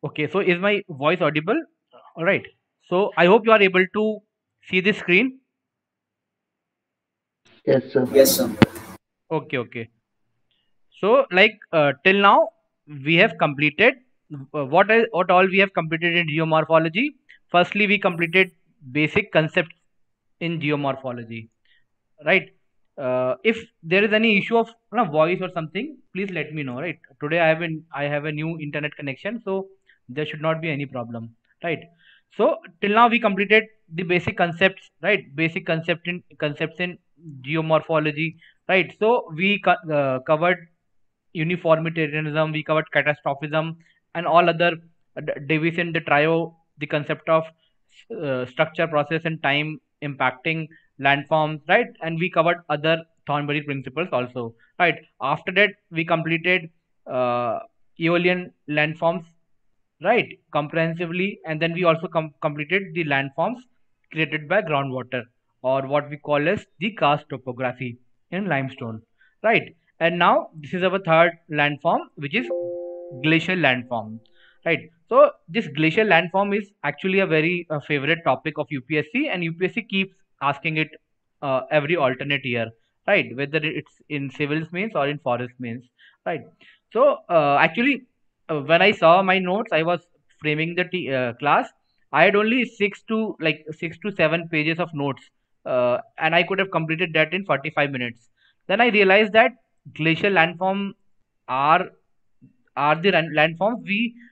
Okay, so is my voice audible? All right. So I hope you are able to see the screen. Yes, sir. Yes, sir. Okay, okay. So like till now we have completed what all we have completed in geomorphology. Firstly, we completed basic concepts in geomorphology, right? If there is any issue of voice or something, please let me know, right? Today I have a new internet connection, so there should not be any problem, right? So till now we completed the basic concepts, right? Basic concepts in geomorphology, right? So we covered uniformitarianism, we covered catastrophism, and all other division, the trio, the concept of structure, process, and time impacting landforms, right? And we covered other Thornbury principles also, right? After that, we completed uh, Aeolian landforms, right, comprehensively, and then we also completed the landforms created by groundwater, or what we call as the karst topography in limestone, right? And now this is our third landform, which is glacial landform, right? So this glacial landform is actually a very favorite topic of UPSC, and UPSC keeps asking it every alternate year, right? Whether it's in civils means or in forest means, right? So actually, when I saw my notes, I was framing the class. I had only 6 to 7 pages of notes, and I could have completed that in 45 minutes. Then I realized that glacial landform are landforms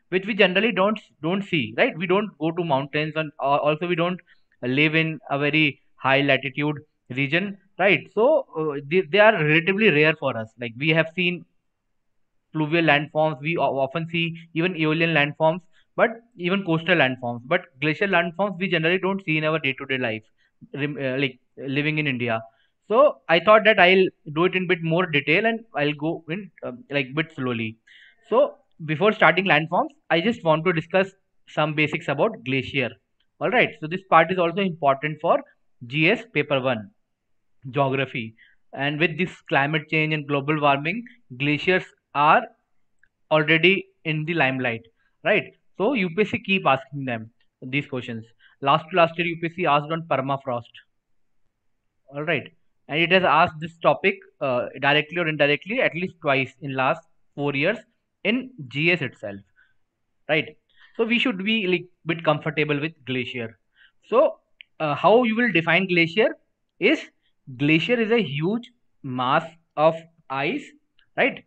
which we generally don't see, right? We don't go to mountains, and also we don't live in a very high latitude region, right? So they are relatively rare for us. Like we have seen pluvial landforms, we often see even aeolian landforms, but even coastal landforms, but glacial landforms we generally don't see in our day-to-day life, like living in India. So I thought that I'll do it in bit more detail, and I'll go in like bit slowly. So before starting landforms, I just want to discuss some basics about glacier. All right, so this part is also important for GS paper 1 geography. And with this climate change and global warming, glaciers are already in the limelight, right? So UPSC keep asking them these questions. Last year UPSC asked on permafrost, all right, and it has asked this topic directly or indirectly at least twice in last 4 years in GS itself, right? So we should be like bit comfortable with glacier. So how you will define glacier is glacier is a huge mass of ice, right,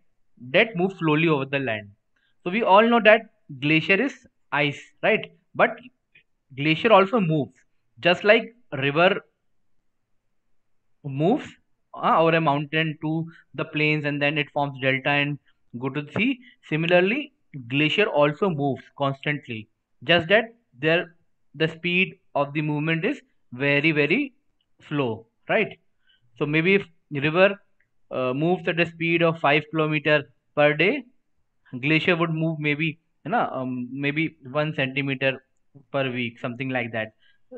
that moves slowly over the land. So we all know that glacier is ice, right? But glacier also moves, just like river moves over a mountain to the plains, and then it forms delta and go to the sea. Similarly, glacier also moves constantly, just that there the speed of the movement is very slow, right? So maybe if river moves at a speed of 5 kilometer per day, glacier would move maybe maybe 1 centimeter per week, something like that,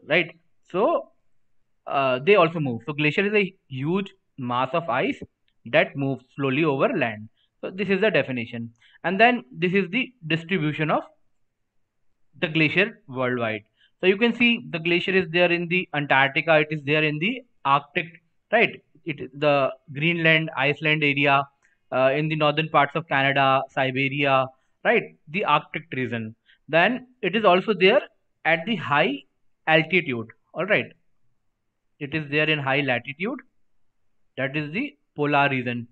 right? So they also move. So glacier is a huge mass of ice that moves slowly over land. So this is the definition, and then this is the distribution of the glacier worldwide. So you can see the glacier is there in the Antarctica, it is there in the Arctic, right? The Greenland, Iceland area, in the northern parts of Canada, Siberia, right? The Arctic region. Then it is also there at the high altitude. All right, it is there in high latitude. That is the polar region,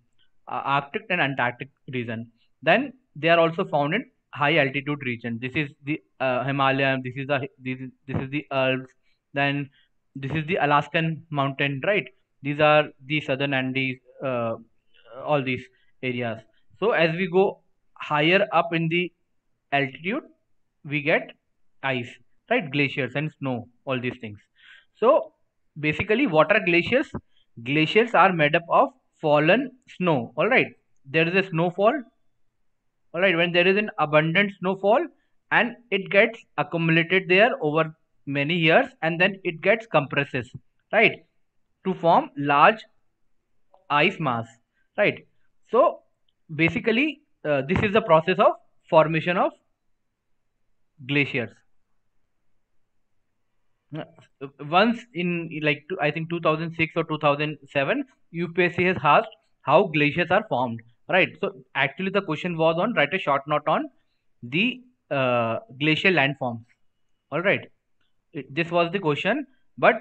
Arctic and Antarctic region. Then they are also found in high altitude region. This is the Himalayan. This is the Alps. Then this is the Alaskan mountain, right? These are the southern Andes. All these areas. So as we go higher up in the altitude, we get ice, right? Glaciers and snow, all these things. So basically, what are glaciers? Glaciers are made up of fallen snow. All right, there is a snowfall. All right, when there is an abundant snowfall, and it gets accumulated there over many years, and then it gets compresses, right, to form large ice mass, right? So basically, this is the process of formation of glaciers. Uh, Once in like I think 2006 or 2007, UPSC has asked how glaciers are formed. Right. So actually, the question was on write a short note on the glacial landforms. All right. This was the question, but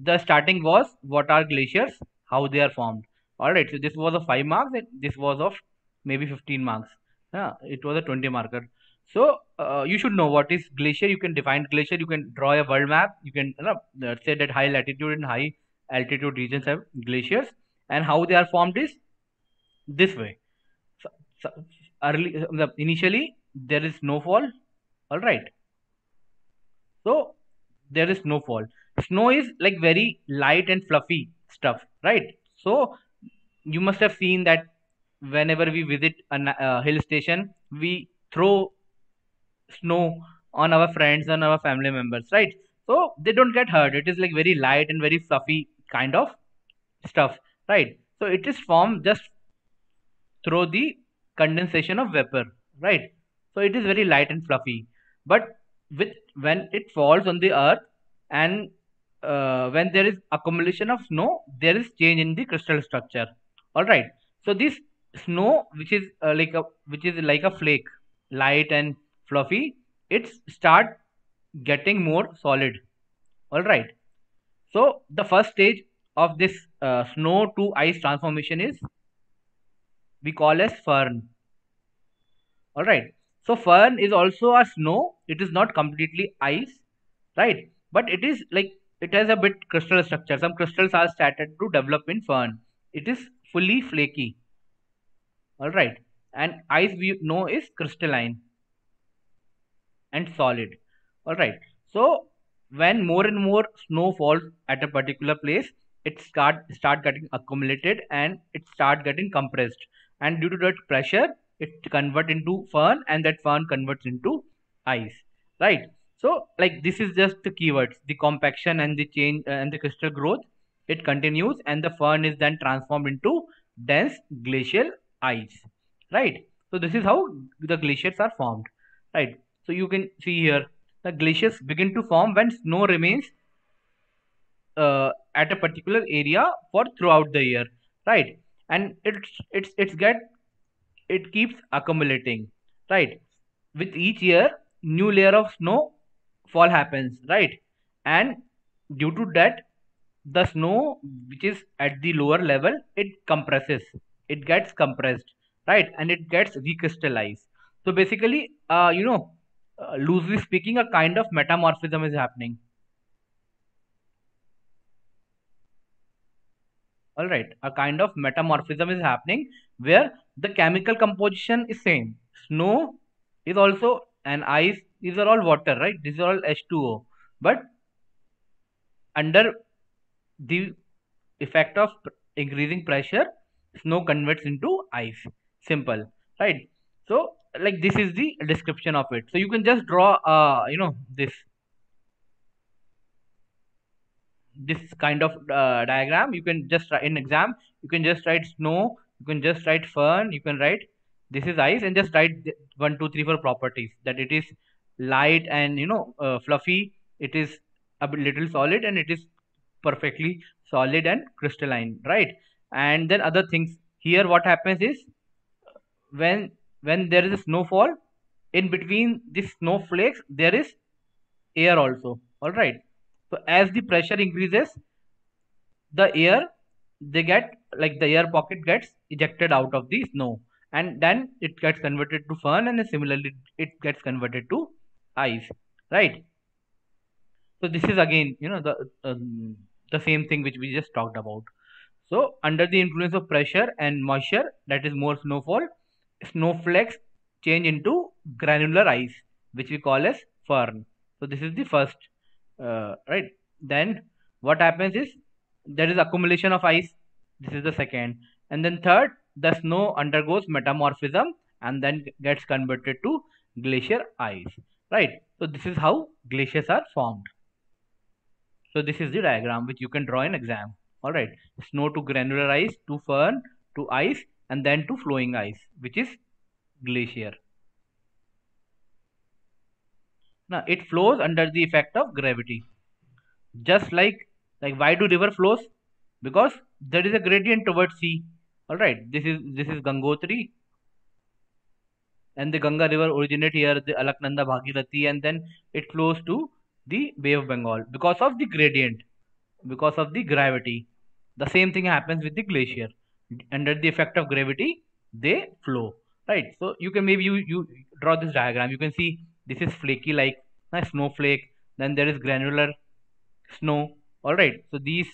the starting was what are glaciers, how they are formed. All right. So this was of 5 marks, and this was of maybe 15 marks. Yeah, it was a 20 marker. So you should know what is glacier. You can define glacier. You can draw a world map. You can say that high latitude and high altitude regions have glaciers, and how they are formed is this way. So, so initially there is snowfall. All right. So there is snowfall. Snow is like very light and fluffy stuff, right? So you must have seen that whenever we visit a hill station, we throw snow on our friends and our family members, right? So they don't get hurt. It is like very light and very fluffy kind of stuff, right? So it is formed just through the condensation of vapor, right? So it is very light and fluffy. But with when it falls on the earth and when there is accumulation of snow, there is change in the crystal structure. All right. So this snow, which is like a flake, light and fluffy, it start getting more solid. All right. So the first stage of this snow to ice transformation is we call as firn. All right. So fern is also a snow. It is not completely ice, right? But it is like it has a bit crystal structure. Some crystals are started to develop in fern. It is fully flaky. All right. And ice we know is crystalline and solid. All right. So when more and more snow falls at a particular place, it start getting accumulated and it start getting compressed. And due to that pressure, it convert into fern, and that fern converts into ice. Right. So like this is just the keywords: the compaction and the change and the crystal growth. It continues, and the fern is then transformed into dense glacial ice. Right. So this is how the glaciers are formed. Right. So you can see here the glaciers begin to form when snow remains at a particular area for throughout the year, right? And it keeps accumulating, right? With each year, new layer of snow fall happens, right? And due to that, the snow which is at the lower level, it gets compressed, right? And it gets recrystallized. So basically, loosely speaking, a kind of metamorphism is happening. All right, a kind of metamorphism is happening where the chemical composition is same. Snow is also and ice. These are all water, right? These are all H2O. But under the effect of increasing pressure, snow converts into ice. Simple, right? So like this is the description of it. So you can just draw this kind of diagram. You can just write in exam, you can just write snow, you can just write fern, you can write this is ice, and just write 1 2 3 4 properties, that it is light and fluffy, it is a little solid, and it is perfectly solid and crystalline, right? And then other things here, what happens is when there is a snowfall, in between these snowflakes there is air also. All right. So as the pressure increases, the air, they get like the air pocket gets ejected out of the snow, and then it gets converted to fern, and then similarly it gets converted to ice, right? So this is again the same thing which we just talked about. So under the influence of pressure and moisture, that is more snowfall, snowflakes change into granular ice, which we call as fern. So this is the first, right? Then what happens is there is accumulation of ice. This is the second, and then third, the snow undergoes metamorphism and then gets converted to glacier ice. Right. So this is how glaciers are formed. So this is the diagram which you can draw in exam. All right. Snow to granular ice to fern to ice and then to flowing ice, which is glacier. Now it flows under the effect of gravity. Just like why do river flows? Because there is a gradient towards sea. All right, this is Gangotri, and the Ganga river originate here, the Alaknanda Bhagirathi, and then it flows to the Bay of Bengal because of the gradient, because of the gravity. The same thing happens with the glacier. Under the effect of gravity, they flow. Right. So you can maybe you draw this diagram. You can see this is flaky like a snowflake. Then there is granular snow. All right. So these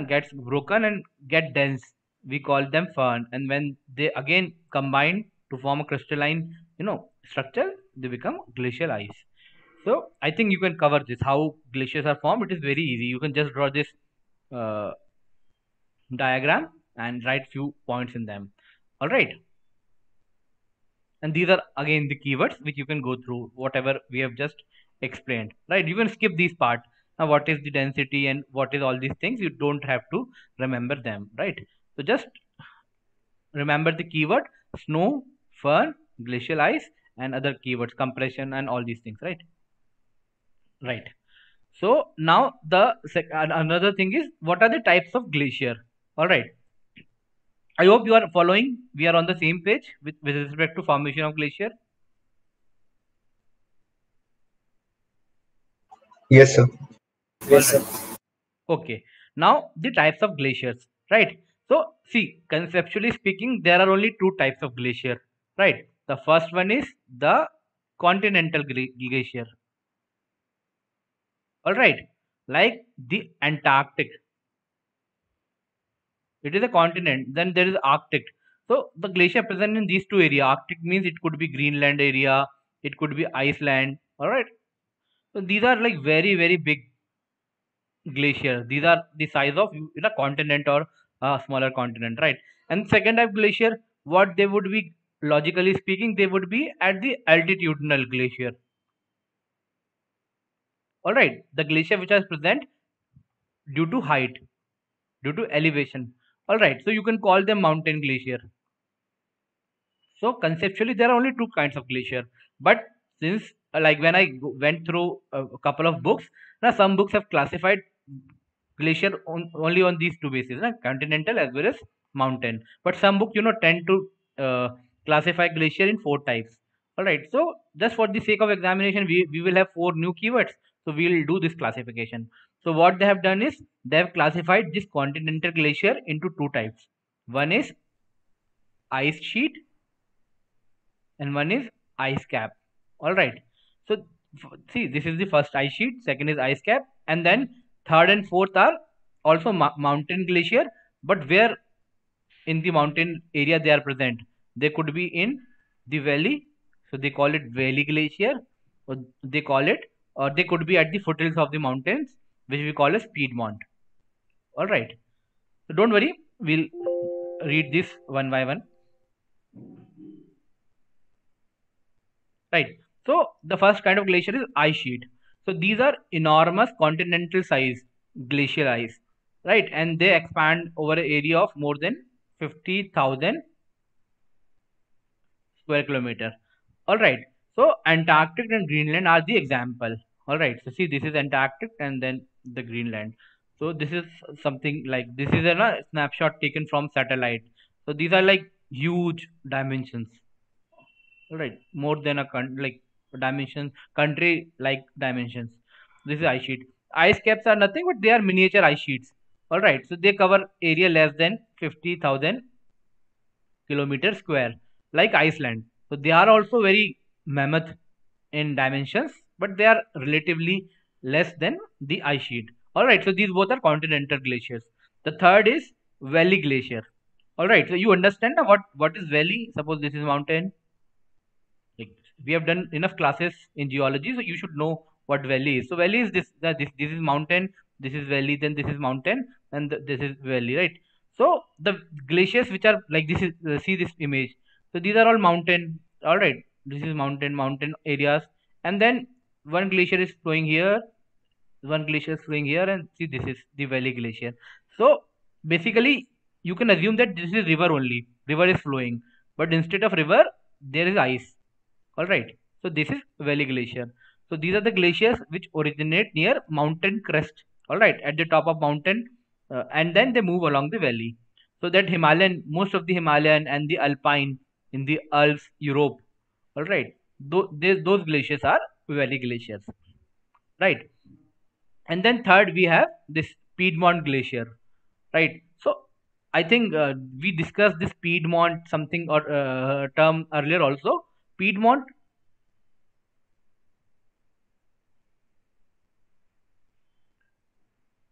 gets broken and get dense. We call them firn. And when they again combine to form a crystalline, structure, they become glacial ice. So I think you can cover this. How glaciers are formed. It is very easy. You can just draw this uh, diagram and write few points in them. All right. And these are again the keywords which you can go through whatever we have just explained. Right. You can skip these part. Now, what is the density and what is all these things? You don't have to remember them. Right. So just remember the keyword snow, firn, glacial ice, and other keywords, compression, and all these things. Right. Right. So now another thing is what are the types of glacier? All right. I hope you are following. We are on the same page with respect to formation of glacier. Yes, sir. All right. Okay. Now the types of glaciers, right? So see, conceptually speaking, there are only two types of glacier, right? The first one is the continental glacier. All right, like the Antarctic. It is a continent. Then there is Arctic. So the glacier present in these two areas. Arctic means it could be Greenland area, it could be Iceland. All right. So these are like very very big glacier. These are the size of a continent or a smaller continent, right? And second type glacier, what they would be logically speaking, they would be at the altitudinal glacier. All right, the glacier which is present due to height, due to elevation. All right, so you can call them mountain glacier. So conceptually, there are only two kinds of glacier. But since like when I went through a couple of books, now some books have classified glacier only on these two bases, continental as well as mountain. But some books, tend to classify glacier in four types. All right. So just for the sake of examination, we will have four new keywords. So we will do this classification. So what they have done is they have classified this continental glacier into two types. One is ice sheet and one is ice cap. All right. So see, this is the first ice sheet, second is ice cap, and then third and fourth are also mountain glacier, but where in the mountain area they are present. They could be in the valley, so they call it valley glacier, or they call it, or they could be at the foothills of the mountains, which we call as Piedmont. All right. So don't worry, we'll read this one by one. Right. So the first kind of glacier is ice sheet. So these are enormous continental size glacial ice, right? And they expand over an area of more than 50,000 square kilometer. All right. So Antarctic and Greenland are the example. All right. So see, this is Antarctic and then the Greenland. So this is something like this is a snapshot taken from satellite. So these are like huge dimensions. All right, more than a like dimensions, country like dimensions. This is ice sheet. Ice caps are nothing but they are miniature ice sheets. All right, so they cover area less than 50,000 kilometer square, like Iceland. So they are also very mammoth in dimensions, but they are relatively less than the ice sheet. All right, so these both are continental glaciers. The third is valley glacier. All right, so you understand now what is valley? Suppose this is mountain. Like we have done enough classes in geology, so you should know what valley is. So valley is this is mountain, this is valley, then this is mountain, and this is valley, right? So the glaciers which are like this is see this image. So these are all mountain. All right, this is mountain areas, and then one glacier is flowing here, one glacier is flowing here, and see this is the valley glacier. So basically, you can assume that this is river only. River is flowing, but instead of river, there is ice. All right. So this is valley glacier. So these are the glaciers which originate near mountain crest, all right, at the top of mountain, and then they move along the valley. So that Himalayan, most of the Himalayan and the Alpine in the Alps, Europe, all right, those glaciers are valley glaciers, right? And then third we have this Piedmont Glacier, right? So I think we discussed this Piedmont something or term earlier also. Piedmont,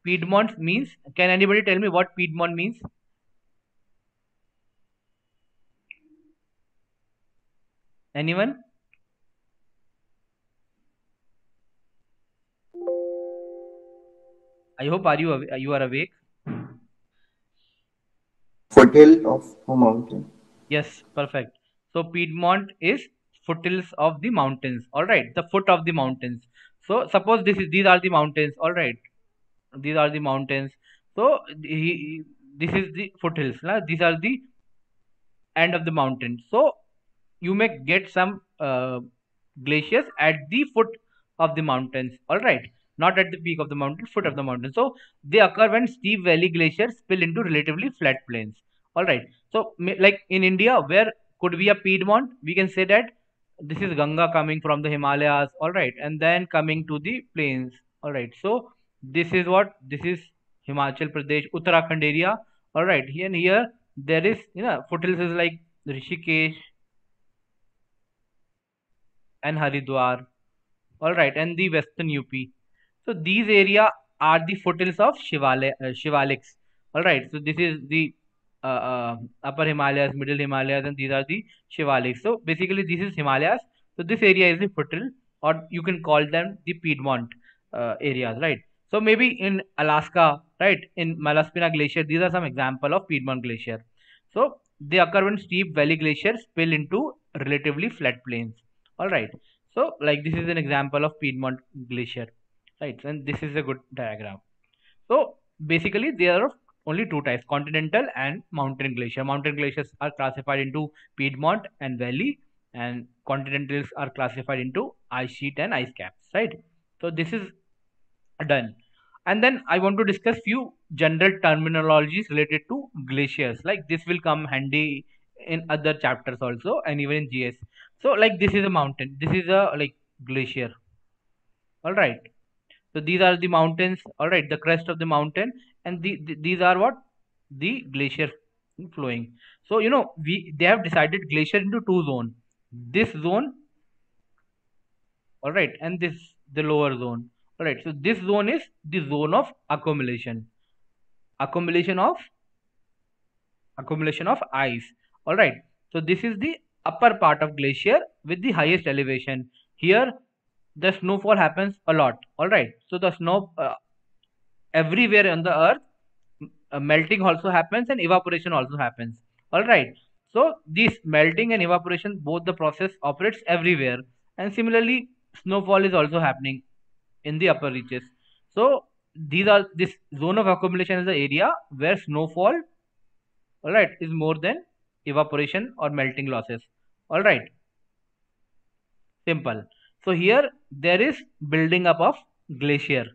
Piedmont means. Can anybody tell me what Piedmont means? Anyone? I hope you are awake. Foothill of a mountain. Yes, perfect. So Piedmont is foothills of the mountains. All right, the foot of the mountains. So suppose these are the mountains. All right, these are the mountains. So this is the foothills. These are the end of the mountain. So you may get some glaciers at the foot of the mountains. All right, not at the peak of the mountain, foot of the mountain. So they occur when steep valley glaciers spill into relatively flat plains. All right. So like in India, where could be a Piedmont? We can say that this is Ganga coming from the Himalayas. All right, and then coming to the plains. All right. So this is Himachal Pradesh, Uttarakhand area. All right. Here there is foothills is like Rishikesh and Haridwar. All right, and the western UP. So these area are the foothills of Shivaliks. All right, so this is the upper Himalayas, middle Himalayas, and these are the Shivaliks. So basically, this is Himalayas. So this area is the foothill, or you can call them the Piedmont areas, right? So maybe in Alaska, right, in Malaspina Glacier, these are some example of Piedmont Glacier. So they occur when steep valley glaciers spill into relatively flat plains. All right. So like this is an example of Piedmont Glacier, right? And this is a good diagram. So basically there are only two types, continental and mountain glacier. Mountain glaciers are classified into Piedmont and valley, and continentals are classified into ice sheet and ice caps, right? So this is done. And then I want to discuss few general terminologies related to glaciers. Like this will come handy in other chapters also, and even in GS. So like this is a mountain. This is a like glacier. All right. So these are the mountains. All right, the crest of the mountain, and these are what the glacier flowing. So they have decided glacier into two zone. This zone, all right, and this the lower zone. All right. So this zone is the zone of accumulation. Accumulation of ice. All right. So this is the upper part of glacier with the highest elevation. Here the snowfall happens a lot. All right. So the snow everywhere on the earth, melting also happens and evaporation also happens. All right. So this melting and evaporation, both the process operates everywhere, and similarly snowfall is also happening in the upper reaches. So this zone of accumulation is the area where snowfall, all right, is more than evaporation or melting losses. All right, simple. So here there is building up of glacier.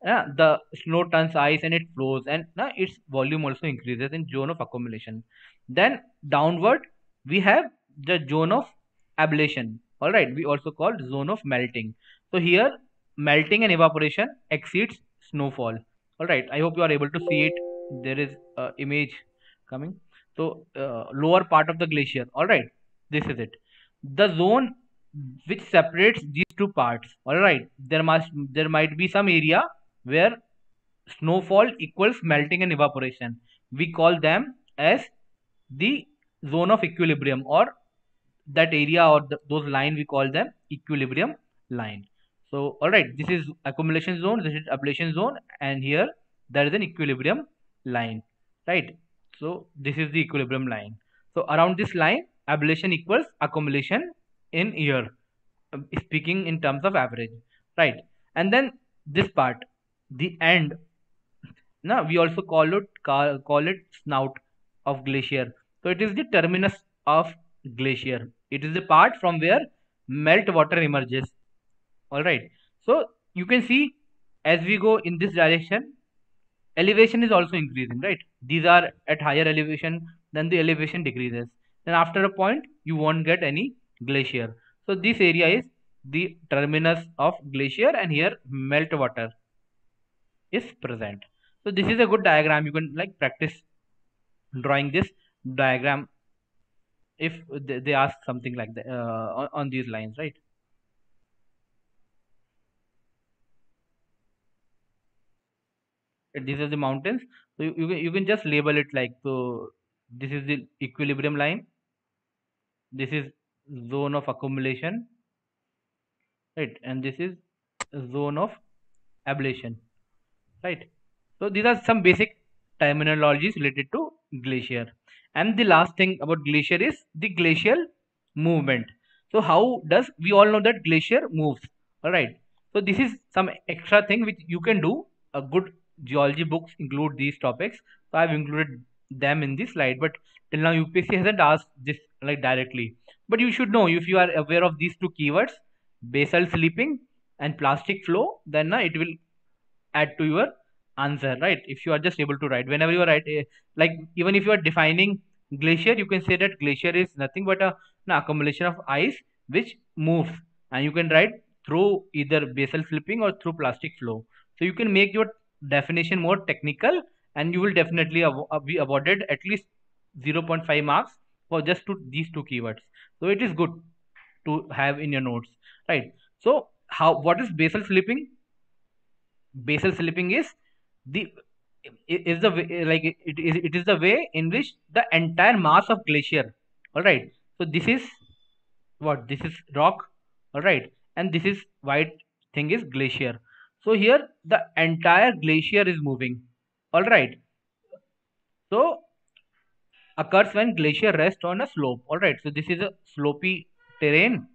Yeah, the snow turns ice and it flows, and its volume also increases in zone of accumulation. Then downward we have the zone of ablation. All right, we also call zone of melting. So here melting and evaporation exceeds snowfall. All right, I hope you are able to see it. There is image coming. So lower part of the glacier. All right, this is it. The zone which separates these two parts. All right, there might be some area where snowfall equals melting and evaporation. We call them as the zone of equilibrium, or that area or those line we call them equilibrium line. So all right, this is accumulation zone, this is ablation zone, and here there is an equilibrium line, right? So this is the equilibrium line. So around this line ablation equals accumulation in year, speaking in terms of average, right? And then this part, the end, now we also call it snout of glacier. So it is the terminus of glacier. It is the part from where melt water emerges. All right. So you can see as we go in this direction, elevation is also increasing, right? These are at higher elevation, then the elevation decreases. Then after a point, you won't get any glacier. So this area is the terminus of glacier, and here meltwater is present. So this is a good diagram. You can like practice drawing this diagram if they ask something like that on these lines, right? These are the mountains. So you can just label it like, so this is the equilibrium line, this is zone of accumulation, right, and this is zone of ablation, right? So these are some basic terminologies related to glacier. And the last thing about glacier is the glacial movement. So how does, we all know that glacier moves, all right? So this is some extra thing which you can do. A good geology books include these topics, so I've included them in this slide, but till now UPSC hasn't asked this like directly. But you should know, if you are aware of these two keywords, basal slipping and plastic flow, then it will add to your answer, right? If you are just able to write whenever you are write, like even if you are defining glacier, you can say that glacier is nothing but an accumulation of ice which moves, and you can write through either basal slipping or through plastic flow. So you can make your definition more technical, and you will definitely be awarded at least 0.5 marks for just these two keywords. So it is good to have in your notes, right? So how, what is basal slipping? Basal slipping is the is the way, like it is the way in which the entire mass of glacier, all right? So this is what, this is rock, all right, and this is white thing is glacier. So here the entire glacier is moving, all right? So occurs when glacier rests on a slope, all right? So this is a slopy terrain,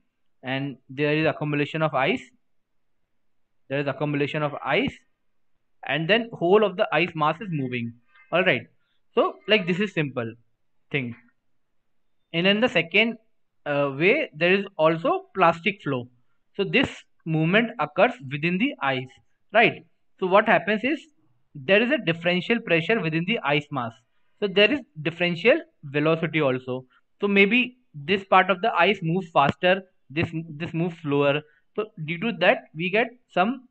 and there is accumulation of ice, there is accumulation of ice, and then whole of the ice mass is moving, all right? So like this is simple thing. And in the second way, there is also plastic flow. So this movement occurs within the ice, right? So what happens is, there is a differential pressure within the ice mass, so there is differential velocity also. So maybe this part of the ice moves faster, this moves slower. So due to that, we get some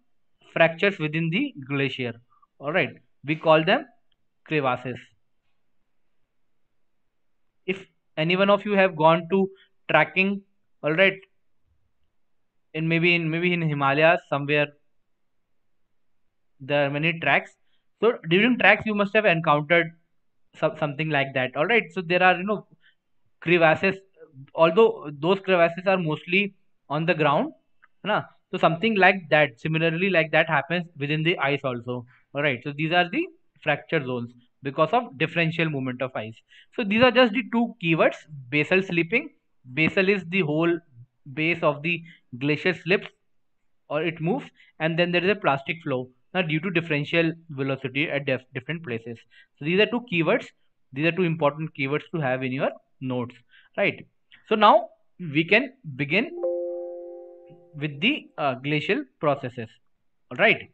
fractures within the glacier, all right? We call them crevasses. If any one of you have gone to trekking, all right, in maybe in Himalayas somewhere, there are many tracks. So during tracks you must have encountered something like that, all right? So there are, crevasses, although those crevasses are mostly on the ground, na? So something like that, similarly like that happens within the ice also, all right? So these are the fracture zones because of differential movement of ice. So these are just the two keywords: basal slipping. Basal is the whole base of the glacier slips or it moves, and then there is a plastic flow, now due to differential velocity at different places. So these are two keywords, these are two important keywords to have in your notes, right? So now we can begin with the glacial processes, all right?